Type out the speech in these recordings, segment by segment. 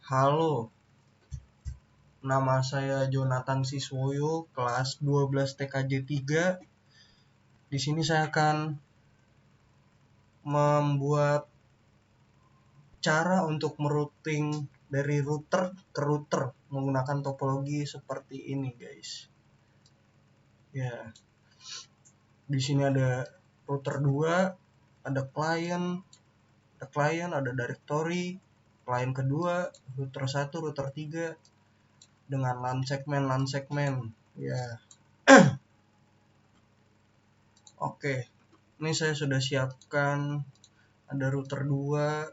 Halo, nama saya Jonathan Siswoyo, kelas 12 TKJ 3. Di sini saya akan membuat cara untuk merouting dari router ke router menggunakan topologi seperti ini, guys. Ya, di sini ada router 2, ada client, ada directory, client kedua, router 1, router 3 dengan LAN segmen. Ya. Oke. Ini saya sudah siapkan ada router 2,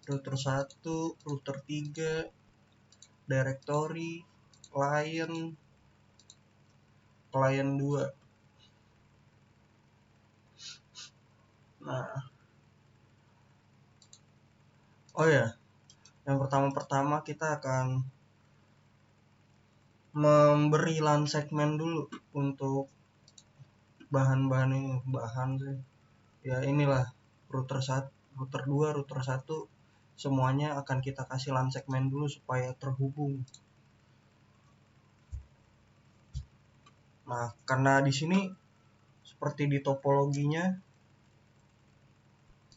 router 1, router 3, directory, client 2. Nah, oh ya, yang pertama kita akan memberi LAN segmen dulu untuk bahan-bahan ini, sih. Ya inilah router 1, router 2, router 1 semuanya akan kita kasih LAN segmen dulu supaya terhubung. Nah, karena di sini seperti di topologinya,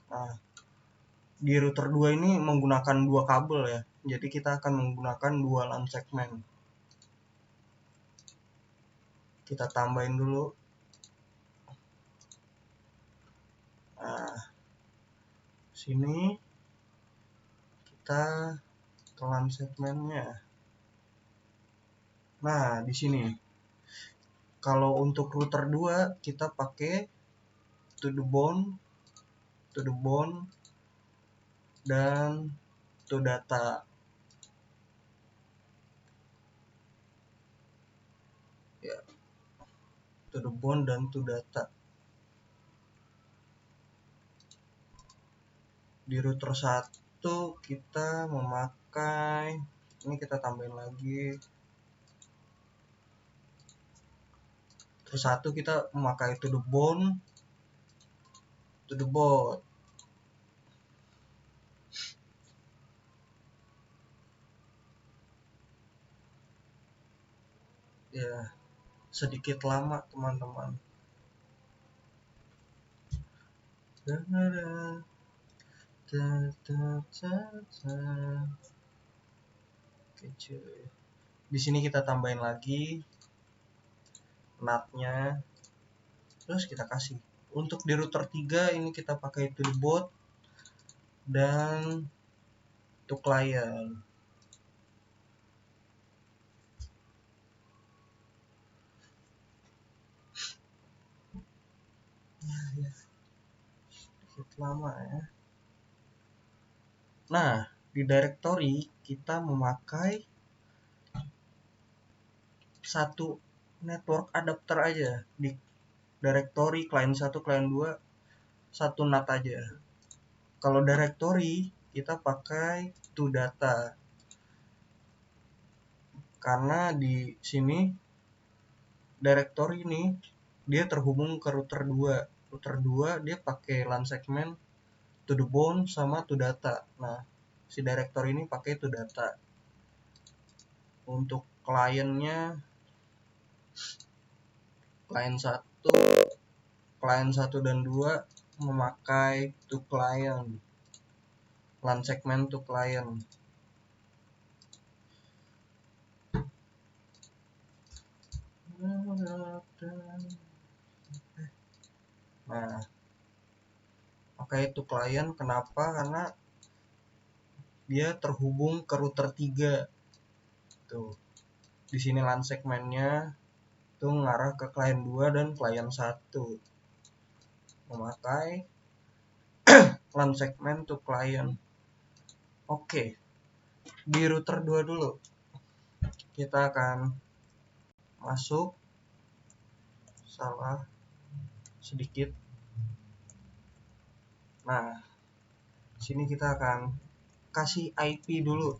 nah, di router 2 ini menggunakan 2 kabel ya. Jadi kita akan menggunakan 2 LAN segmen. Kita tambahin dulu. Nah, sini kita ke LAN segmennya. Nah, di sini kalau untuk router 2 kita pakai to the bone dan to data. Ya, to the bone dan to data. Di router 1 kita memakai, ini kita tambahin lagi. Router 1 kita memakai to the bone, to the board. Ya, sedikit lama teman-teman. Oke, cuy. Di sini kita tambahin lagi NAT-nya. Terus kita kasih. Untuk di router 3 ini kita pakai to the board dan to client. Sedikit lama ya. Nah, di directory kita memakai satu network adapter aja. Di directory client 1, client 2 satu NAT aja. Kalau directory kita pakai to data. Karena di sini directory ini dia terhubung ke router 2. Router 2 dia pakai LAN segmen to the bone sama to data. Nah, si directory ini pakai to data. Untuk kliennya client 1 dan 2 memakai to client. LAN segmen to client. Nah, pakai to client kenapa? Karena dia terhubung ke router 3. Tuh. Di sini LAN segmennya tuh mengarah ke client 2 dan client 1. Memakai LAN segmen to client. Oke. Di router 2 dulu. Kita akan masuk, salah sedikit. Nah, sini kita akan kasih IP dulu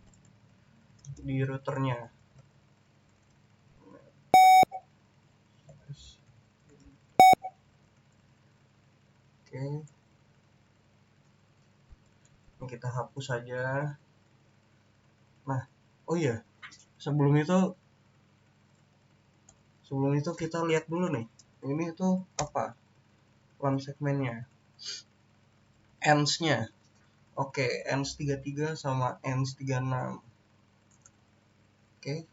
di routernya. Oke. Ini kita hapus saja. Nah, oh iya, sebelum itu kita lihat dulu nih, ini tuh apa run segmennya, ends-nya. Oke, ends 33 sama ends 36. Oke,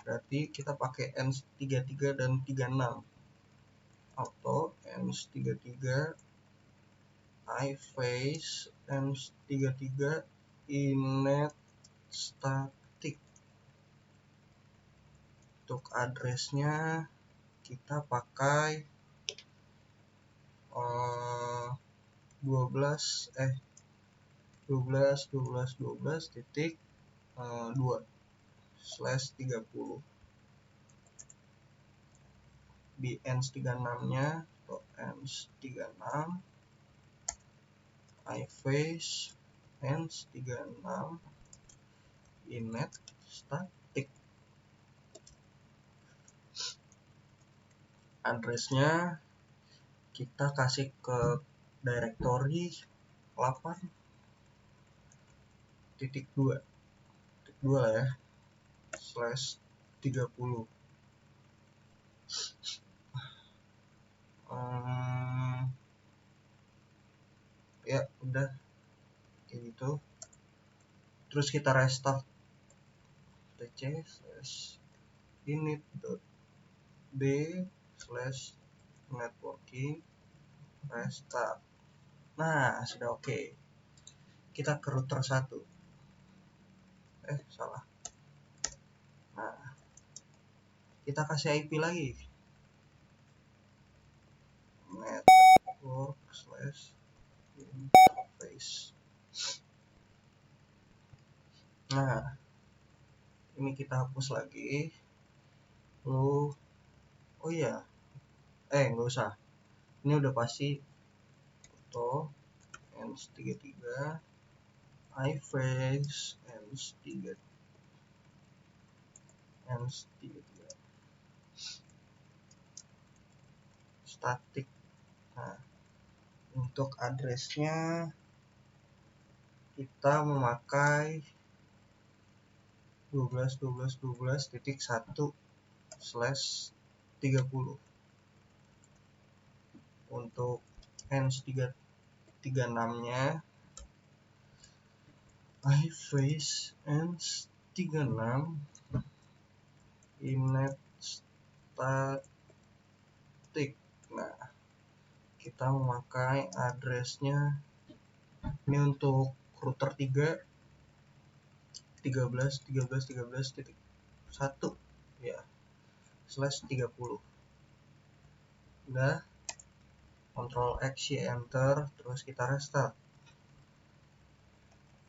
berarti kita pakai ends 33 dan 36. Auto ends 33 iFace ends 33 init static. Untuk addressnya kita pakai 12 titik 2/30. Di ends 36 nya atau ends 36 iFace ends 36 init static. Addressnya kita kasih ke directory 8.2 lah ya, /30. Ya udah kayak gitu, terus kita restart tc/init.b/networking restart. Nah, sudah oke. Kita ke router 1. Salah. Nah, kita kasih IP lagi. network/interface. Nah, ini kita hapus lagi. Oh iya, nggak usah. Ini udah pasti auto ends 33 iFace ends 33 static. Nah, untuk addressnya kita memakai 12.12.12.1/30. Untuk ends 336 nya iFace ends 36 init static. Nah, kita memakai addressnya ini untuk router 13.13.13.1 ya, /30. Udah, Ctrl X Y enter, terus kita restart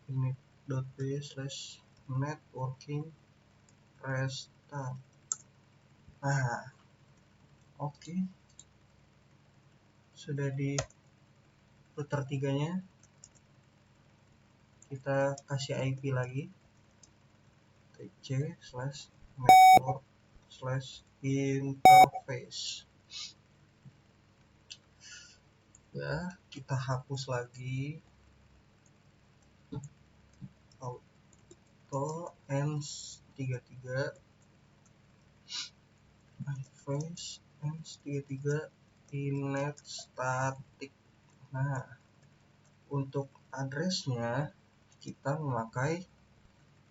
init.b/networking restart. Nah, oke. Sudah di router 3 nya kita kasih IP lagi tc/network/interface. Ya, kita hapus lagi auto ends 33 iFace ends 33 init static. Nah, untuk addressnya kita memakai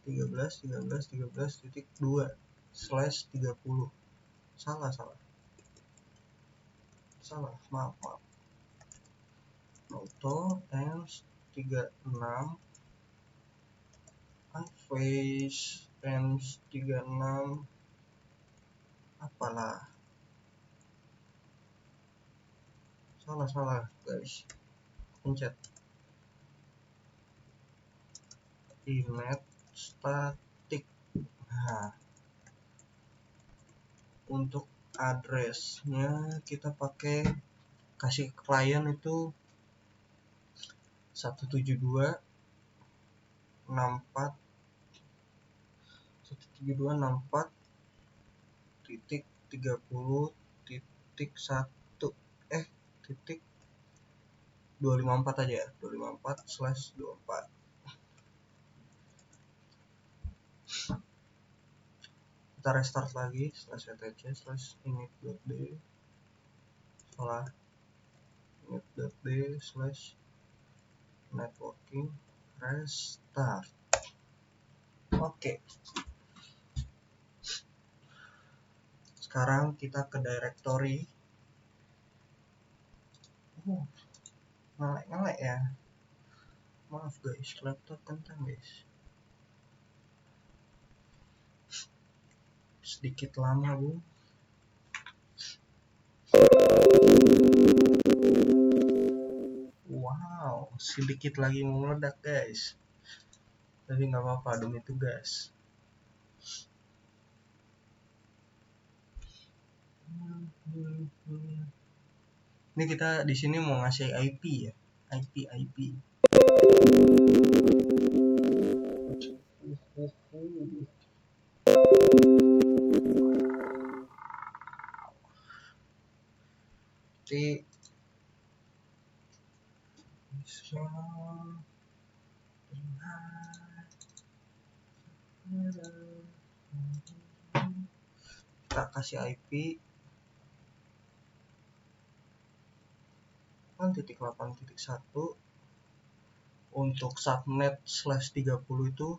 13.13.13.2/30. Maaf. Auto ends 36 iFace ends 36 apalah, salah guys, pencet init static. Nah, untuk addressnya kita pakai kasih ke klien itu 172.64.30.1 titik 254 aja, 254/24. kita restart lagi /etc/init.d salah init.d/networking restart. Oke. Sekarang kita ke directory. Ngelek ya. Maaf guys, laptop kentang guys. Sedikit lama bu. Wow, sedikit lagi mau meledak guys. Tapi nggak apa-apa demi tugas. Ini kita di sini mau ngasih IP ya, IP. Jadi kita kasih IP 1.8.1 untuk subnet /30 itu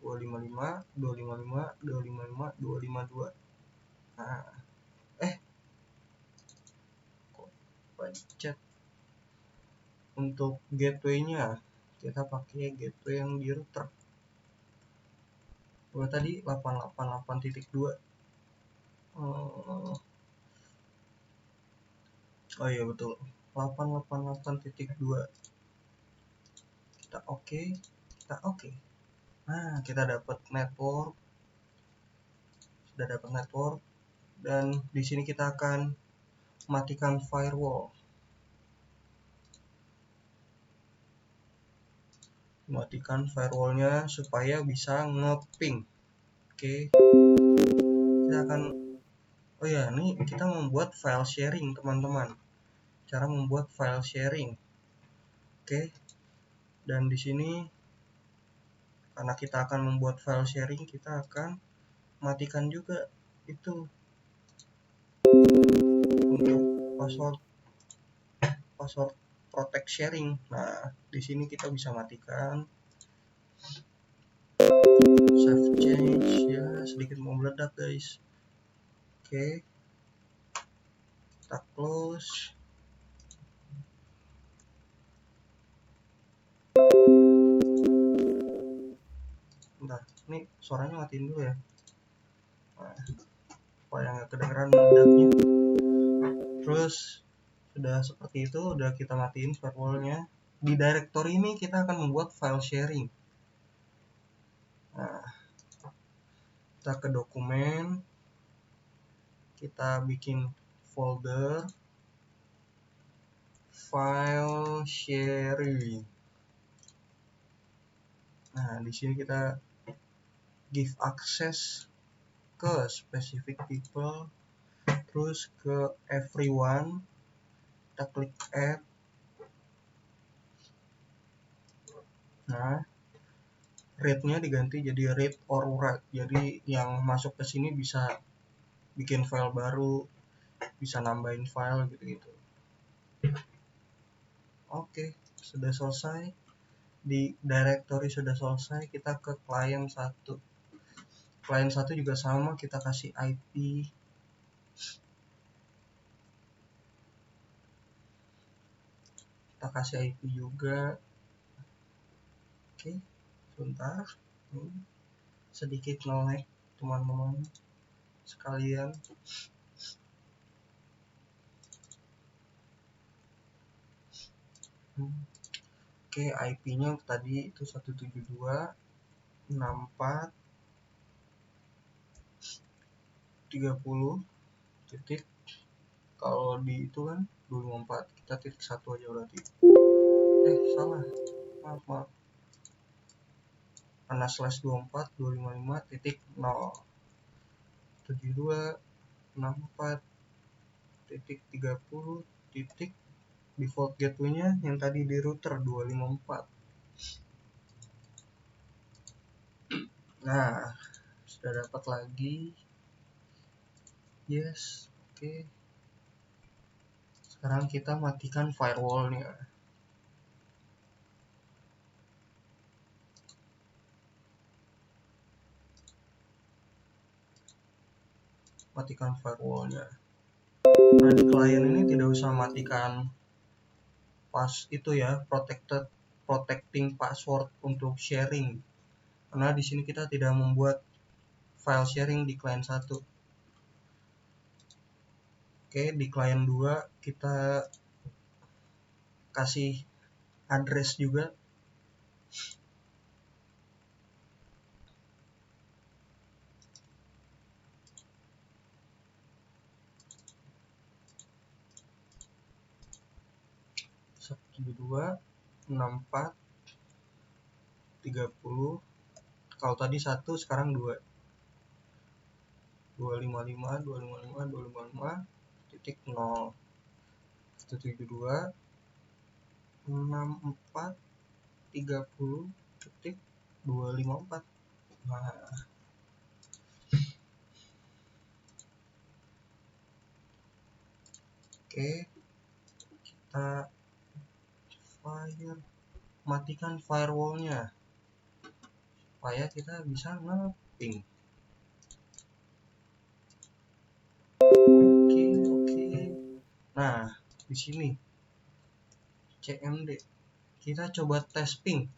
255.255.255.252. Nah, kok pencet. Untuk gateway-nya kita pakai gateway yang di router. Gua tadi 888.2. Oh iya betul, 888.2. Kita oke. Nah, kita dapat network. Sudah dapat network, dan di sini kita akan matikan firewall. Matikan firewallnya supaya bisa ngeping. Oke. Kita akan ini kita membuat file sharing teman-teman. Cara membuat file sharing. Oke. Dan di sini karena kita akan membuat file sharing, kita akan matikan juga itu untuk password protect sharing. Nah, di sini kita bisa matikan. Save change ya, sedikit mau meledak guys. Oke. Kita close. Bentar, ini suaranya matiin dulu ya. Nah, supaya nggak kedengeran meledaknya. Terus sudah seperti itu, udah kita matiin firewallnya. Di directory ini kita akan membuat file sharing. Nah, kita ke dokumen, kita bikin folder file sharing. Nah, di sini kita give access ke specific people, terus ke everyone. Kita klik add. Nah, read-nya diganti jadi read or write. Jadi yang masuk ke sini bisa bikin file baru, bisa nambahin file gitu-gitu. Oke, sudah selesai. Di directory sudah selesai, kita ke client 1. Client 1 juga sama, kita kasih IP. Kita kasih IP juga. Oke, sebentar. Sedikit nge-lag teman-teman sekalian. Oke, IP-nya tadi itu 172.64.30 titik. Kalau di itu kan 254, kita titik 1 aja berarti. Salah. Maaf. Karena /24.255.0 72.64.30 titik default gateway-nya yang tadi di router 254. Nah, sudah dapat lagi. Yes, oke. Sekarang kita matikan firewallnya. Matikan firewallnya. Nah, di klien ini tidak usah matikan pas itu ya, protecting password untuk sharing. Karena di sini kita tidak membuat file sharing di klien 1. Oke, di klien 2 kita kasih address juga. dua 64 30. Kalau tadi 1, sekarang 2. 255.255.255.0 172 64 30.254. Nah, oke, kita matikan firewallnya supaya kita bisa nge-ping. Oke. Nah, di sini CMD kita coba tes ping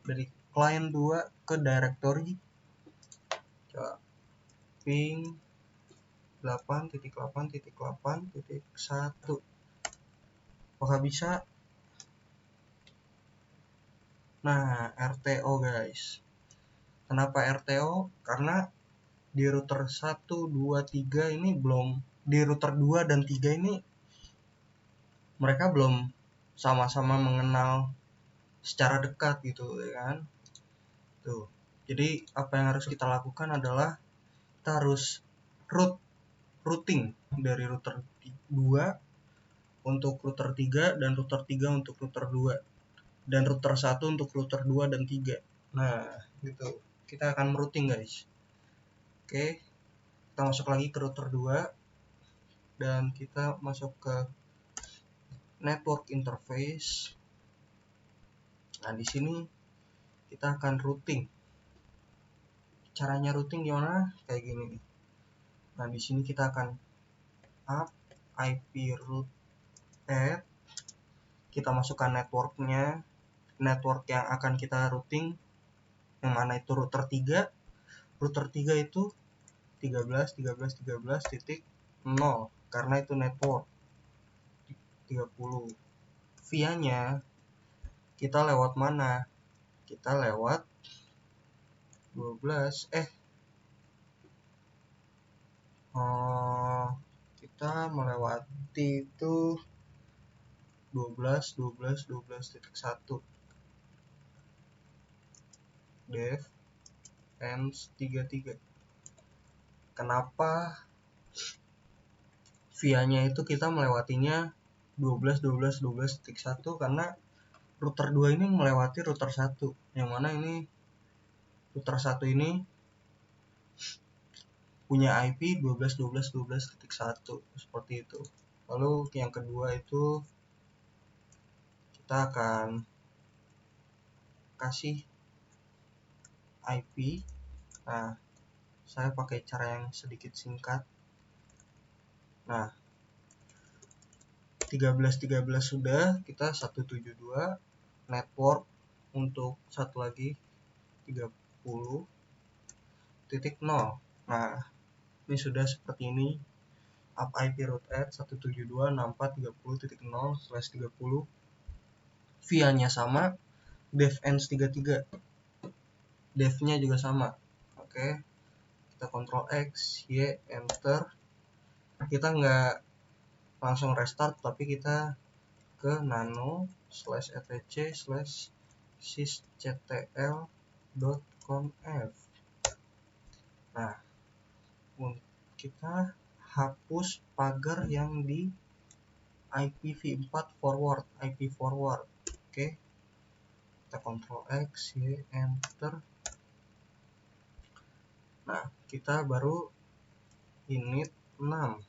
dari client 2 ke directory. Coba ping 8.8.8.1. Apakah bisa? Nah, RTO guys. Kenapa RTO? Karena di router 1, 2, 3 ini belum, di router 2 dan 3 ini mereka belum sama-sama mengenal secara dekat gitu ya kan. Tuh. Jadi apa yang harus kita lakukan adalah kita harus routing dari router 2 untuk router 3 dan router 3 untuk router 2 dan router 1 untuk router 2 dan 3. Nah, gitu. Kita akan routing guys. Oke. Kita masuk lagi ke router 2 dan kita masuk ke network interface. Nah, di sini kita akan routing. Caranya routing gimana? Kayak gini. Nah, di sini kita akan up IP route add. Kita masukkan networknya, network yang akan kita routing, yang mana itu router 3. Router 3 itu 13.13.13.0 karena itu network 30. Via-nya kita lewat mana? Kita lewat 12 kita melewati itu 12.12.12.1 dev ends 33. Kenapa via-nya itu kita melewatinya 12.12.12.1? Karena router 2 ini melewati router 1, yang mana ini router 1 ini punya IP 12.12.12.1 seperti itu. Lalu yang kedua itu kita akan kasih IP. Nah, saya pakai cara yang sedikit singkat. Nah, 13.13 sudah, kita 172 network untuk satu lagi 30.0. Nah, ini sudah seperti ini. Up IP route add 172.64.30.0/30. Via-nya sama, dev ends 33. Dev-nya juga sama. Oke. Kita Ctrl X, Y, enter. Kita nggak langsung restart, tapi kita ke nano/etc/sysctl.conf. Nah, kita hapus pagar yang di IPv4 forward, IP forward. Oke. Kita Ctrl X, Y, enter. Nah, kita baru init 6.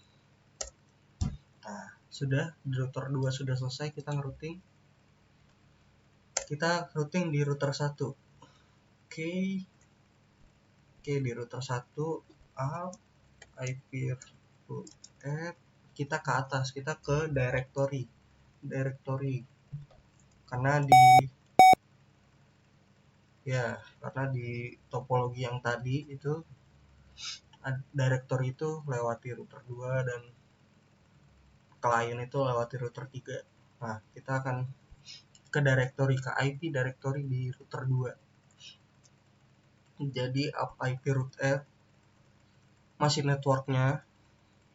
Nah, sudah di router 2 sudah selesai kita ngerouting. Kita routing di router 1. Oke, di router 1 IP root add, kita ke atas, kita ke directory. Karena di topologi yang tadi itu directory itu lewati router 2 dan klien itu lewati router 3. Nah, kita akan ke directory, ke IP directory di router 2. Jadi IP root add masih networknya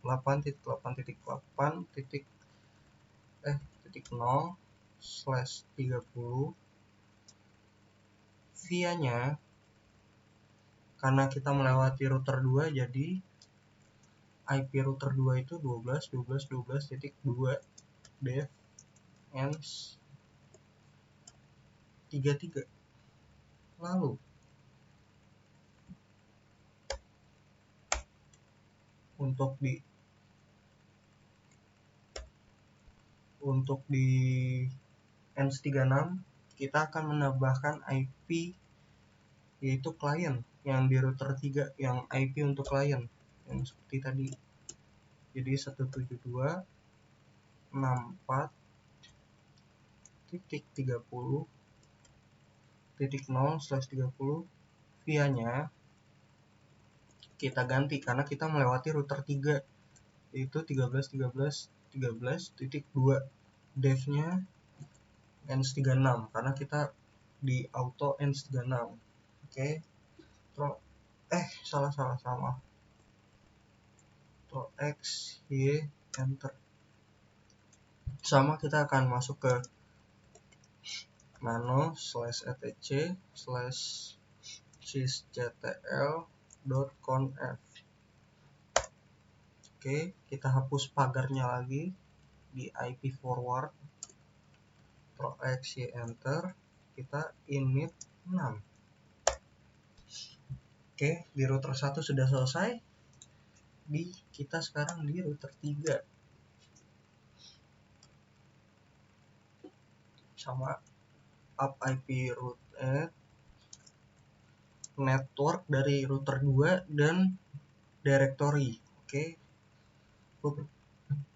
8.8.0/30. Via-nya karena kita melewati router 2, jadi IP router 2 itu 12.12.12.2 def ens 33. Lalu untuk di ens 36 kita akan menambahkan IP yaitu klien yang di router 3, yang IP untuk klien yang seperti tadi. Jadi 172.64.30/30 via-nya kita ganti karena kita melewati router 3 yaitu 13.13.13.2 def-nya ens 36 karena kita di auto ens 36. Oke. Salah. Ctrl X, Y, enter. Sama kita akan masuk ke nano/etc/sysctl.conf. Oke, kita hapus pagarnya lagi di IP forward. Ctrl X, Y, enter. Kita init 6. Oke, di router 1 sudah selesai. Kita sekarang di router 3. Sama up IP root add network dari router 2 dan directory. Oke.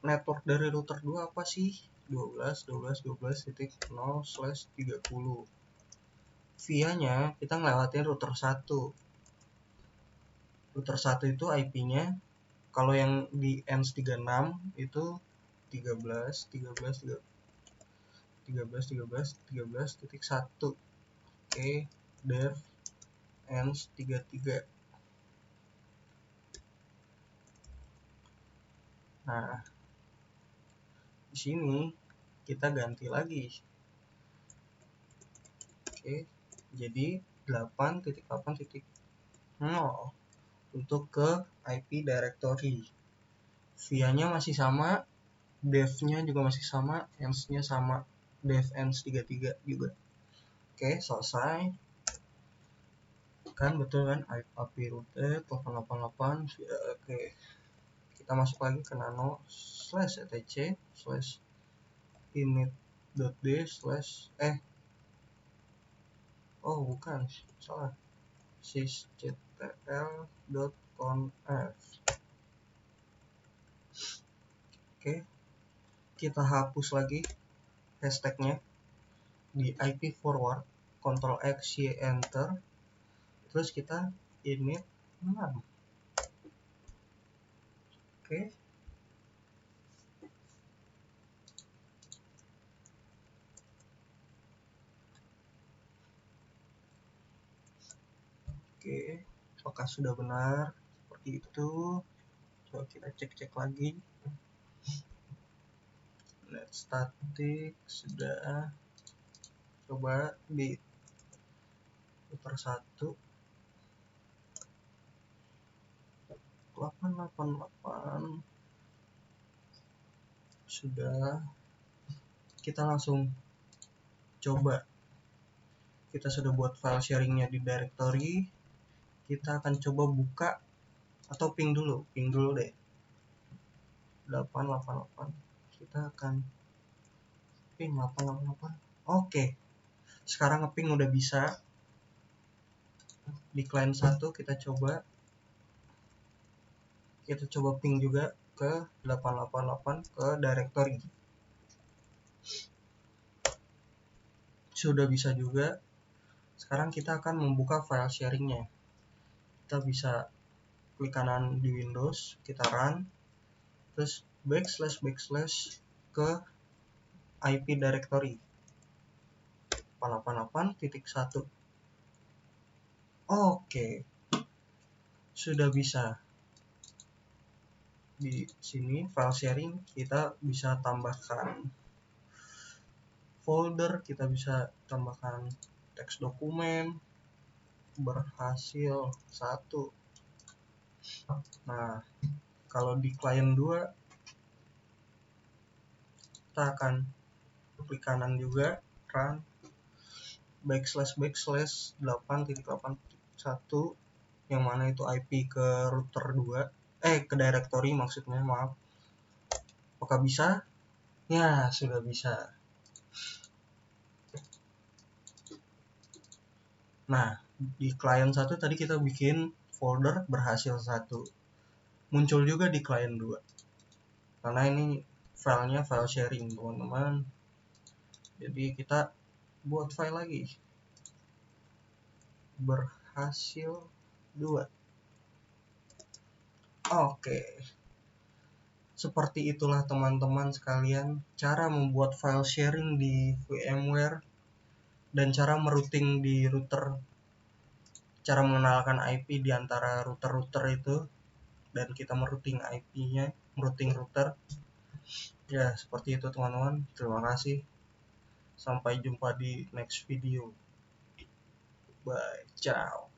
Network dari router 2 apa sih? 12.12.12.0/30. Via-nya kita ngelewatin router 1. Router 1 itu IP-nya kalau yang di ens 36 itu 13.13.13.1. Oke, def ens 33. Nah, di sini kita ganti lagi. Oke, jadi 8.8.0 untuk ke IP directory. Via-nya masih sama, def-nya juga masih sama, ens-nya sama, def ens 33 juga. Oke, selesai. Kan betul kan IP root 888. Oke. Kita masuk lagi ke nano/etc/init.d/ bukan, salah, sysctl.conf. Oke, kita hapus lagi hashtagnya di IP forward, Ctrl X, Y, enter. Terus kita init 6. Oke. Oke, apakah sudah benar seperti itu? Coba kita cek lagi. Net static sudah. Coba di router 1 888 sudah. Kita langsung coba. Kita sudah buat file sharingnya di directory. kita akan coba buka atau ping dulu deh 888. Kita akan ping 888. Oke, sekarang ngeping udah bisa. Di client 1 kita coba ping juga ke 888 ke directory. Sudah bisa juga. Sekarang kita akan membuka file sharingnya. Kita bisa klik kanan di Windows, kita run, terus backslash ke IP directory 888.1. Oke, sudah bisa. Di sini file sharing kita bisa tambahkan folder, kita bisa tambahkan teks dokumen, berhasil 1. Nah, kalau di client 2 kita akan klik kanan juga, run, backslash 8.8.1 yang mana itu IP ke router 2, ke directory maksudnya, maaf. Apakah bisa? Ya, sudah bisa. Nah, di client 1 tadi kita bikin folder berhasil 1. Muncul juga di client 2. Karena ini filenya file sharing, teman-teman. Jadi kita buat file lagi. Berhasil 2. Oke. Seperti itulah teman-teman sekalian cara membuat file sharing di VMware dan cara merouting di router, cara mengenalkan IP di antara router-router itu, dan kita merouting IP-nya, merouting router. Ya, seperti itu teman-teman. Terima kasih. Sampai jumpa di next video. Bye. Ciao.